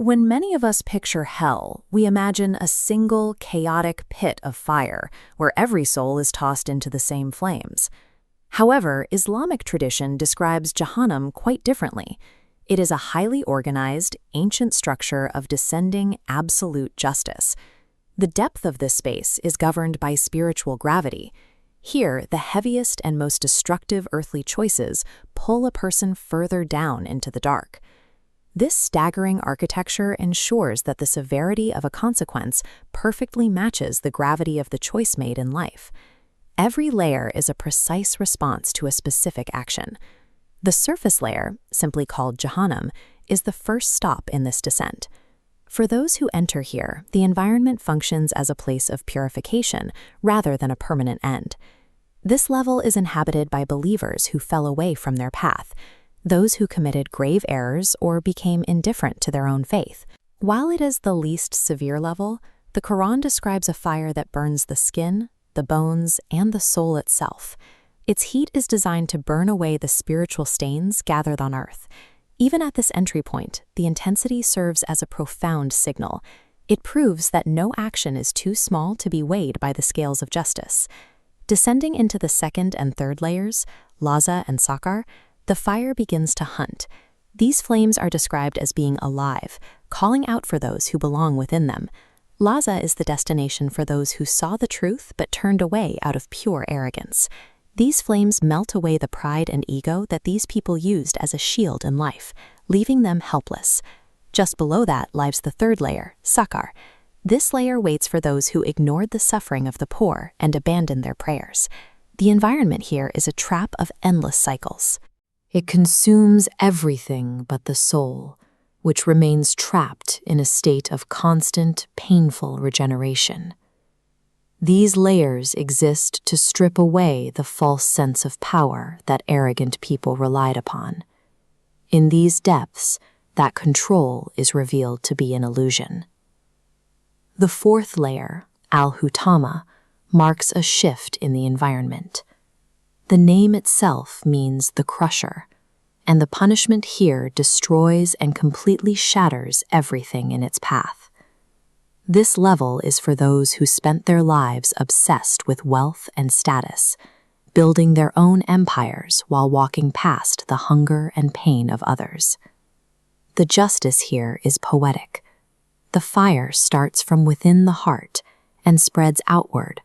When many of us picture hell, we imagine a single, chaotic pit of fire where every soul is tossed into the same flames. However, Islamic tradition describes Jahannam quite differently. It is a highly organized, ancient structure of descending, absolute justice. The depth of this space is governed by spiritual gravity. Here, the heaviest and most destructive earthly choices pull a person further down into the dark. This staggering architecture ensures that the severity of a consequence perfectly matches the gravity of the choice made in life. Every layer is a precise response to a specific action. The surface layer, simply called Jahannam, is the first stop in this descent. For those who enter here, the environment functions as a place of purification rather than a permanent end. This level is inhabited by believers who fell away from their path, those who committed grave errors or became indifferent to their own faith. While it is the least severe level, the Quran describes a fire that burns the skin, the bones, and the soul itself. Its heat is designed to burn away the spiritual stains gathered on earth. Even at this entry point, the intensity serves as a profound signal. It proves that no action is too small to be weighed by the scales of justice. Descending into the second and third layers, Laza and Sakar, the fire begins to hunt. These flames are described as being alive, calling out for those who belong within them. Laza is the destination for those who saw the truth but turned away out of pure arrogance. These flames melt away the pride and ego that these people used as a shield in life, leaving them helpless. Just below that lies the third layer, Sakar. This layer waits for those who ignored the suffering of the poor and abandoned their prayers. The environment here is a trap of endless cycles. It consumes everything but the soul, which remains trapped in a state of constant, painful regeneration. These layers exist to strip away the false sense of power that arrogant people relied upon. In these depths, that control is revealed to be an illusion. The fourth layer, Al-Hutama, marks a shift in the environment. The name itself means the crusher, and the punishment here destroys and completely shatters everything in its path. This level is for those who spent their lives obsessed with wealth and status, building their own empires while walking past the hunger and pain of others. The justice here is poetic. The fire starts from within the heart and spreads outward,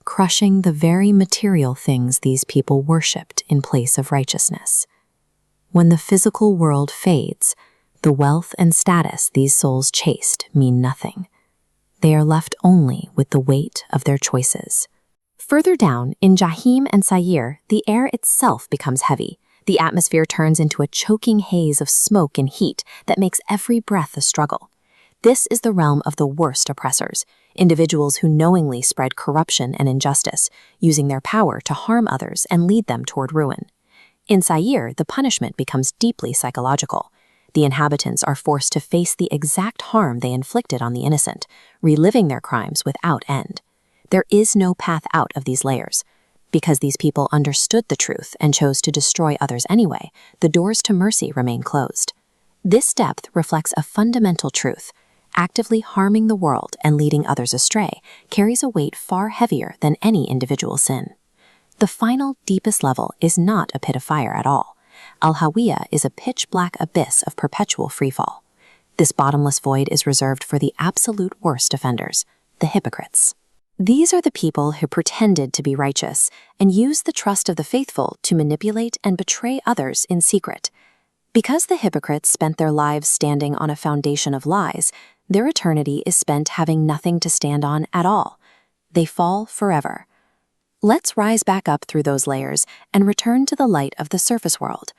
crushing the very material things these people worshipped in place of righteousness. When the physical world fades, the wealth and status these souls chased mean nothing. They are left only with the weight of their choices. Further down, in Jahim and Sa'ir, the air itself becomes heavy. The atmosphere turns into a choking haze of smoke and heat that makes every breath a struggle. This is the realm of the worst oppressors, individuals who knowingly spread corruption and injustice, using their power to harm others and lead them toward ruin. In Sa'ir, the punishment becomes deeply psychological. The inhabitants are forced to face the exact harm they inflicted on the innocent, reliving their crimes without end. There is no path out of these layers. Because these people understood the truth and chose to destroy others anyway, the doors to mercy remain closed. This depth reflects a fundamental truth. Actively harming the world and leading others astray carries a weight far heavier than any individual sin. The final, deepest level is not a pit of fire at all. Al-Hawiyah is a pitch-black abyss of perpetual freefall. This bottomless void is reserved for the absolute worst offenders, the hypocrites. These are the people who pretended to be righteous and used the trust of the faithful to manipulate and betray others in secret. Because the hypocrites spent their lives standing on a foundation of lies, their eternity is spent having nothing to stand on at all. They fall forever. Let's rise back up through those layers and return to the light of the surface world.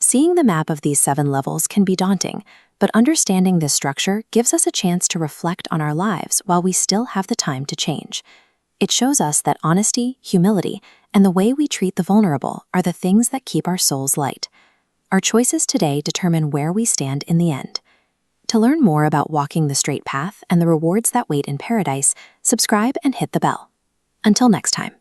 Seeing the map of these 7 levels can be daunting, but understanding this structure gives us a chance to reflect on our lives while we still have the time to change. It shows us that honesty, humility, and the way we treat the vulnerable are the things that keep our souls light. Our choices today determine where we stand in the end. To learn more about walking the straight path and the rewards that wait in paradise, subscribe and hit the bell. Until next time.